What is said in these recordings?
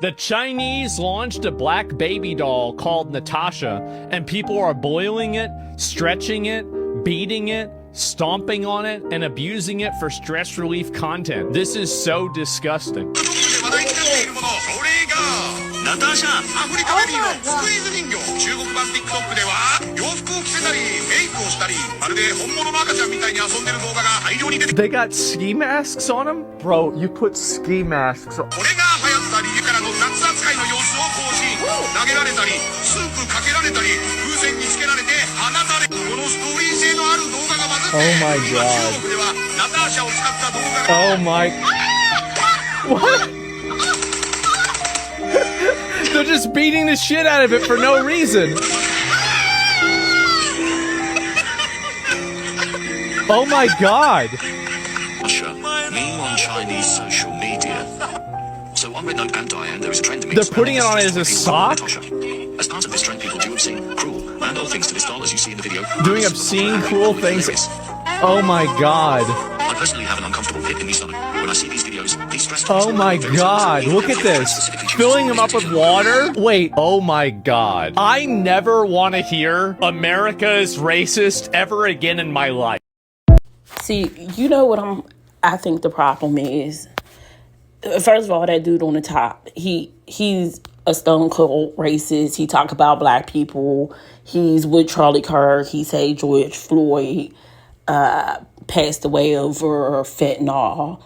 The Chinese launched a black baby doll called Natasha, and people are boiling it, stretching it, beating it, stomping on it, and abusing it for stress relief content. This is so disgusting. ナターシャ、アフリカベビーのスクイーズ人形。中国版 TikTok では洋服を着せたりメイクをしたり、まるで本物の赤ちゃんみたいに遊んでる動画が大量に出て。 They got ski masks on them? Bro, you put ski masks on. これが流行った理由からの夏扱いの様子を更新。投げられたり、スープかけられたり、風船につけられて放たれ。このストーリー性のある動画がバズって、Oh my god. 今中国ではナターシャを使った動画が。Oh my. What? They're just beating the shit out of it for no reason. Oh my god. Russia, meme on Chinese social media. So on Rednote and Diane, there is a trend in They're putting it on as a sock? As part of this trend, people do obscene, cruel, and all things to this doll, as you see in the video. Doing obscene, cruel things. Oh my god. I personally have an uncomfortable pit in the stomach when I see these videos. These stress Oh my god, look at this. Filling them up with water? Wait, oh my god. I never want to hear America is racist ever again in my life. See, you know what I think the problem is? First of all, that dude on the top, he's a stone cold racist. He talk about black people. He's with Charlie Kirk. He say George Floyd passed away over fentanyl.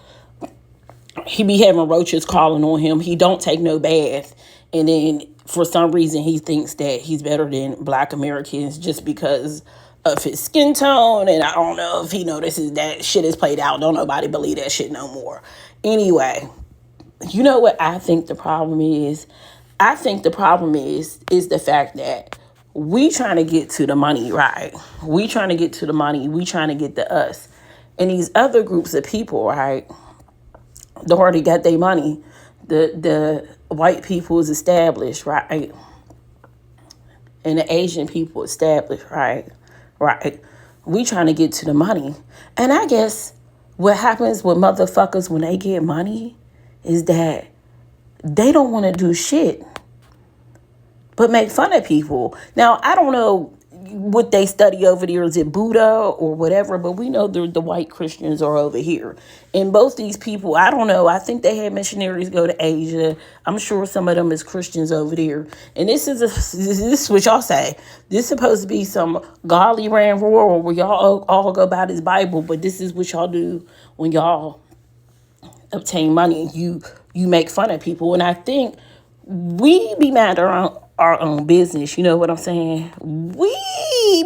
He be having roaches crawling on him. He don't take no bath. And then for some reason he thinks that he's better than black Americans just because of his skin tone. And I don't know if he notices that shit is played out. Don't nobody believe that shit no more. Anyway, you know what I think the problem is? I think the problem is the fact that we trying to get to the money, right? We trying to get to the money. We trying to get to us. And these other groups of people, right? They already got their money. The white people is established, right? And the Asian people established, right? Right. We trying to get to the money. And I guess what happens with motherfuckers when they get money is that they don't want to do shit but make fun of people. Now, I don't know what they study over there. Is it Buddha or whatever? But we know the white Christians are over here. And both these people, I don't know. I think they had missionaries go to Asia. I'm sure some of them is Christians over there. And this is what y'all say. This is supposed to be some godly ran world where y'all all go by this Bible. But this is what y'all do when y'all obtain money. You make fun of people. And I think we be mad around our own business, you know what I'm saying? We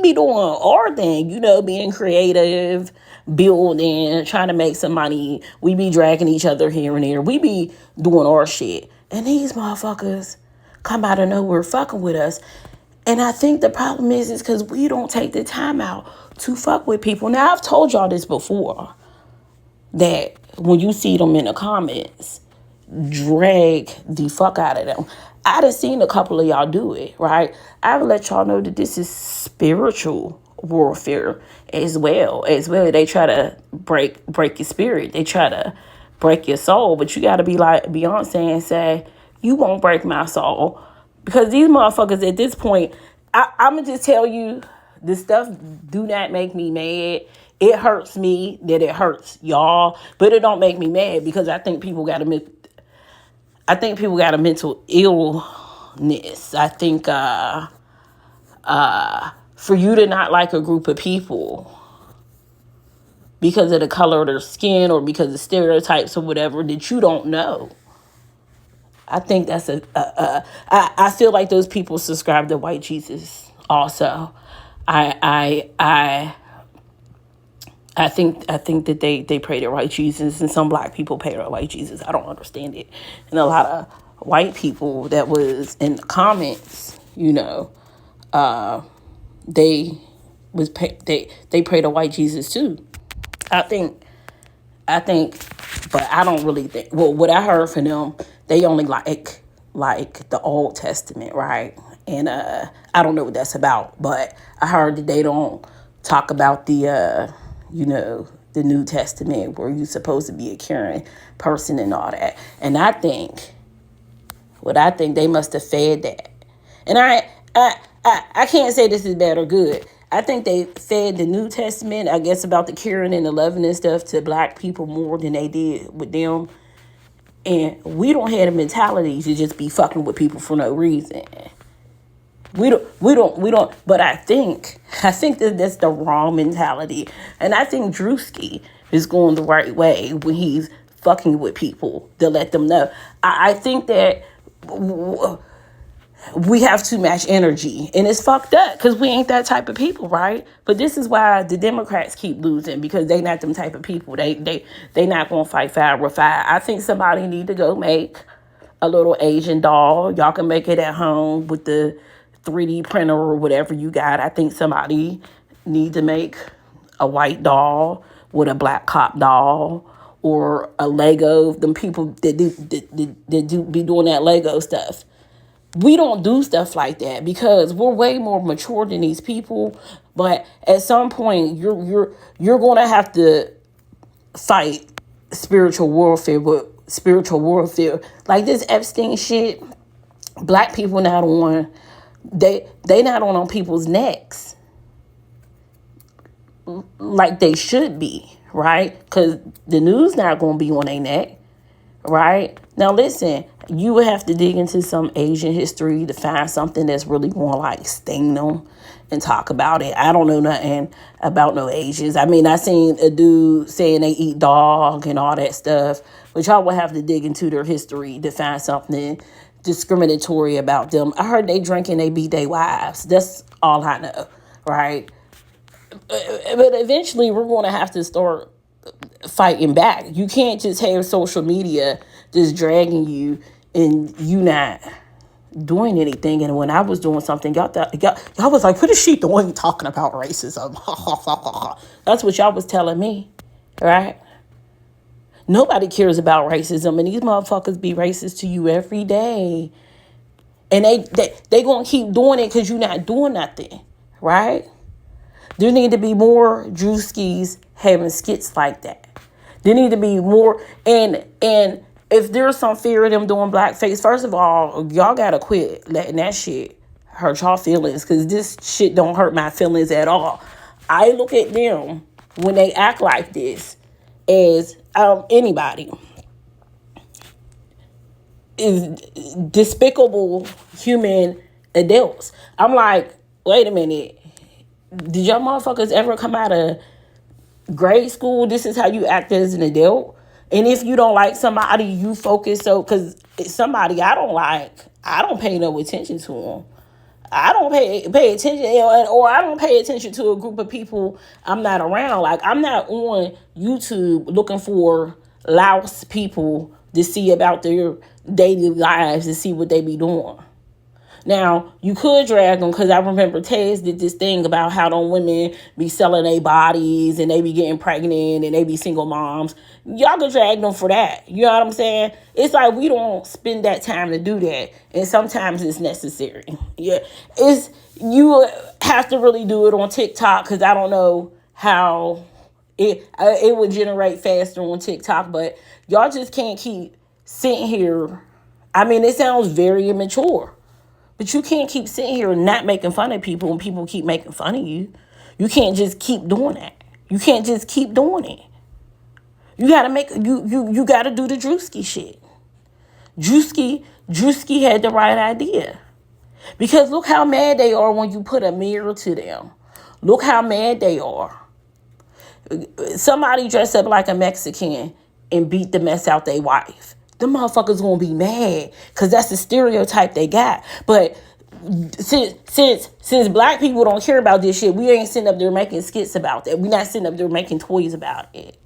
be doing our thing, being creative, building, trying to make some money. We be dragging each other here and there. We be doing our shit. And these motherfuckers come out of nowhere fucking with us. And I think the problem is because we don't take the time out to fuck with people. Now, I've told y'all this before, that when you see them in the comments, drag the fuck out of them. I done seen a couple of y'all do it, right? I've let y'all know that this is spiritual warfare as well. They try to break your spirit. They try to break your soul. But you got to be like Beyonce and say, you won't break my soul. Because these motherfuckers at this point, I'm going to just tell you, this stuff do not make me mad. It hurts me that it hurts y'all. But it don't make me mad because I think people got a mental illness. I think for you to not like a group of people because of the color of their skin or because of stereotypes or whatever that you don't know, I think that's I feel like those people subscribe to white Jesus also. I think that they pray to white Jesus, and some black people pray to white Jesus. I don't understand it. And a lot of white people that was in the comments, they pray to white Jesus too. I think, but I don't really think. Well, what I heard from them, they only like the Old Testament, right? And I don't know what that's about, but I heard that they don't talk about the New Testament where you're supposed to be a caring person and all that. And I think What I think they must have fed that. And I can't say this is bad or good. I think they fed the New Testament, I guess, about the caring and the loving and stuff to black people more than they did with them. And we don't have the mentality to just be fucking with people for no reason. We don't. But I think that that's the wrong mentality. And I think Drewski is going the right way when he's fucking with people to let them know. I think that we have too much energy, and it's fucked up because we ain't that type of people, right? But this is why the Democrats keep losing, because they not them type of people. They not gonna fight fire with fire. I think somebody need to go make a little Asian doll. Y'all can make it at home with the 3D printer or whatever you got. I think somebody need to make a white doll with a black cop doll, or a Lego. Them people that do be doing that Lego stuff. We don't do stuff like that because we're way more mature than these people. But at some point, you're gonna have to fight spiritual warfare with spiritual warfare. Like this Epstein shit, black people not on. They not on people's necks like they should be, right? Because the news not gonna be on their neck. Right? Now listen, you would have to dig into some Asian history to find something that's really going to like sting them and talk about it. I don't know nothing about no Asians. I mean, I seen a dude saying they eat dog and all that stuff, but y'all would have to dig into their history to find something discriminatory about them. I heard they drink and they beat their wives. That's all I know, right? But eventually we're going to have to start fighting back. You can't just have social media just dragging you and you not doing anything. And when I was doing something, y'all was like, what is she doing talking about racism? That's what y'all was telling me, right? Nobody cares about racism, and these motherfuckers be racist to you every day. And they gonna keep doing it because you're not doing nothing, right? There need to be more Drewskis having skits like that. There need to be more, and if there's some fear of them doing blackface, first of all, y'all gotta quit letting that shit hurt y'all feelings, because this shit don't hurt my feelings at all. I look at them when they act like this as anybody is despicable human adults. I'm like, wait a minute. Did y'all motherfuckers ever come out of grade school? This is how you act as an adult. And if you don't like somebody, you focus. So, because somebody I don't like, I don't pay no attention to them. I don't pay attention, or I don't pay attention to a group of people I'm not around. Like, I'm not on YouTube looking for louse people to see about their daily lives and see what they be doing. Now, you could drag them, because I remember Tez did this thing about how them women be selling their bodies and they be getting pregnant and they be single moms. Y'all could drag them for that. You know what I'm saying? It's like we don't spend that time to do that. And sometimes it's necessary. Yeah, you have to really do it on TikTok, because I don't know how it would generate faster on TikTok. But y'all just can't keep sitting here. I mean, it sounds very immature. But you can't keep sitting here and not making fun of people when people keep making fun of you. You can't just keep doing that. You can't just keep doing it. You gotta you gotta do the Drewski shit. Drewski had the right idea. Because look how mad they are when you put a mirror to them. Look how mad they are. Somebody dressed up like a Mexican and beat the mess out their wife. Them motherfuckers gonna be mad, because that's the stereotype they got. But since black people don't care about this shit, we ain't sitting up there making skits about that. We not sitting up there making toys about it.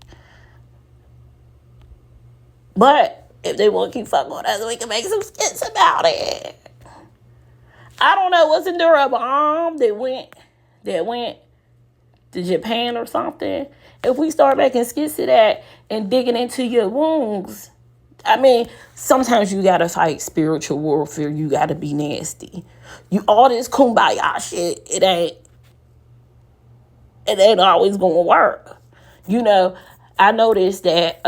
But if they want to keep fucking with us, we can make some skits about it. I don't know, wasn't there a bomb that went to Japan or something? If we start making skits of that and digging into your wounds, I mean, sometimes you gotta fight spiritual warfare. You gotta be nasty. All this kumbaya shit, it ain't always gonna work. You know, I noticed that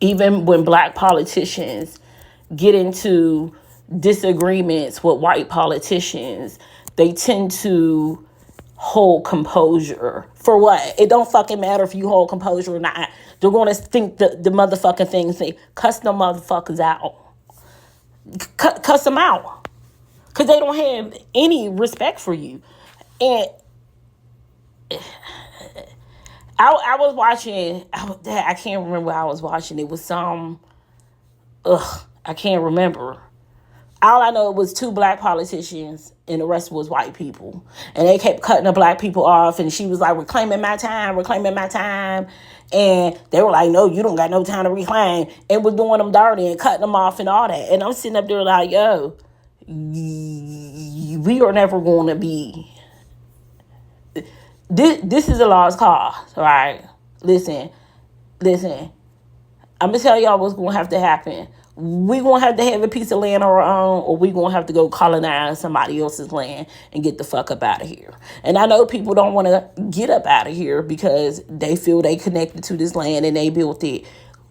even when black politicians get into disagreements with white politicians, they tend to hold composure. For what? It don't fucking matter if you hold composure or not. They're going to think the motherfucking things. They cuss them motherfuckers out. Cuss them out. Because they don't have any respect for you. And I was watching, I can't remember what I was watching. It was I can't remember. All I know was 2 black politicians and the rest was white people. And they kept cutting the black people off. And she was like, reclaiming my time. And they were like, no, you don't got no time to reclaim. And was doing them dirty and cutting them off and all that. And I'm sitting up there like, yo, we are never going to be. This is a lost cause, right? Listen. I'm going to tell y'all what's going to have to happen. We going to have a piece of land of our own, or we going to have to go colonize somebody else's land and get the fuck up out of here. And I know people don't want to get up out of here because they feel they connected to this land and they built it.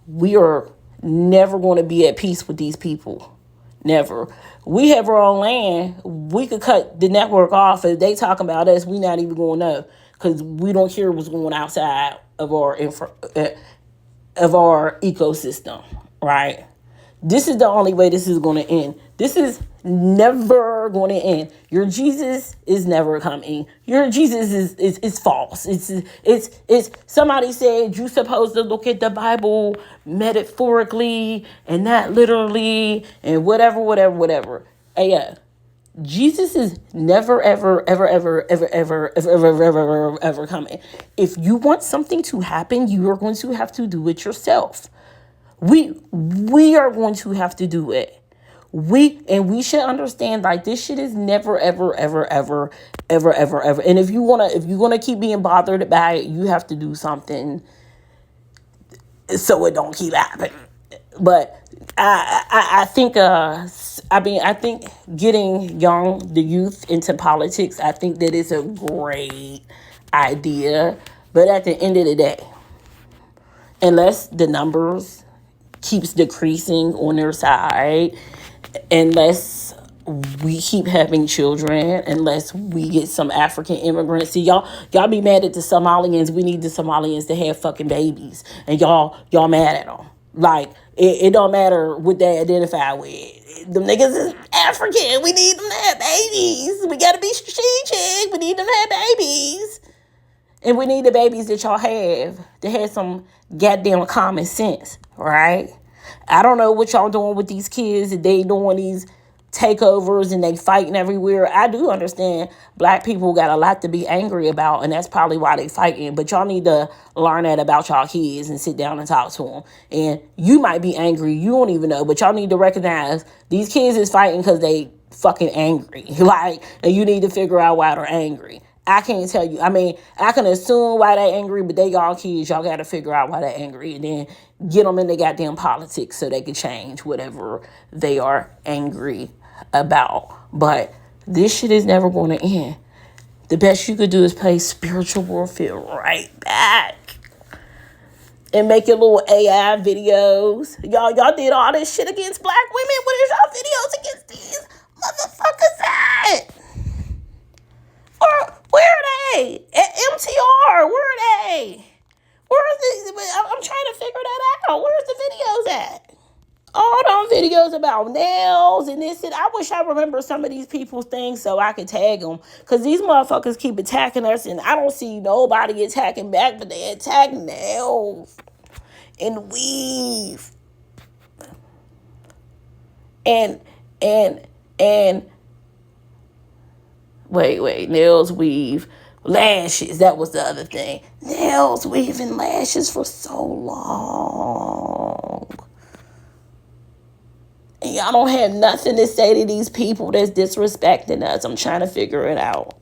We are never going to be at peace with these people. Never. We have our own land. We could cut the network off. If they talking about us, we not even going to know because we don't hear what's going outside of our ecosystem, right? This is the only way this is going to end. This is never going to end. Your Jesus is never coming. Your Jesus is false. It's somebody said you're supposed to look at the Bible metaphorically and not literally and whatever. Hey, yeah. Jesus is never, ever coming. If you want something to happen, you are going to have to do it yourself. We are going to have to do it. We should understand like this shit is never ever. And if you're gonna keep being bothered by it, you have to do something so it don't keep happening. But I think getting the youth into politics, I think that is a great idea. But at the end of the day, unless the numbers keeps decreasing on their side, unless we keep having children, unless we get some African immigrants. See, y'all be mad at the Somalians. We need the Somalians to have fucking babies. And y'all mad at them. Like, it don't matter what they identify with. Them niggas is African. We need them to have babies. We gotta be strategic. We need them to have babies. And we need the babies that y'all have to have some goddamn common sense, right? I don't know what y'all doing with these kids. They doing these takeovers and they fighting everywhere. I do understand black people got a lot to be angry about, and that's probably why they fighting. But y'all need to learn that about y'all kids and sit down and talk to them. And you might be angry. You don't even know. But y'all need to recognize these kids is fighting because they fucking angry. Like, and you need to figure out why they're angry. I can't tell you. I mean, I can assume why they're angry, but they y'all kids. Y'all got to figure out why they're angry and then get them in the goddamn politics so they can change whatever they are angry about. But this shit is never going to end. The best you could do is play spiritual warfare right back. And make your little AI videos. Y'all did all this shit against black women. What is y'all videos against these motherfuckers at? Or where are they? At MTR, where are they? I'm trying to figure that out. Where's the videos at? All them videos about nails and this and I wish I remember some of these people's things so I could tag them. Because these motherfuckers keep attacking us and I don't see nobody attacking back, but they attack nails and weave. And wait, nails, weave, lashes. That was the other thing. Nails, weave, and lashes for so long. And y'all don't have nothing to say to these people that's disrespecting us. I'm trying to figure it out.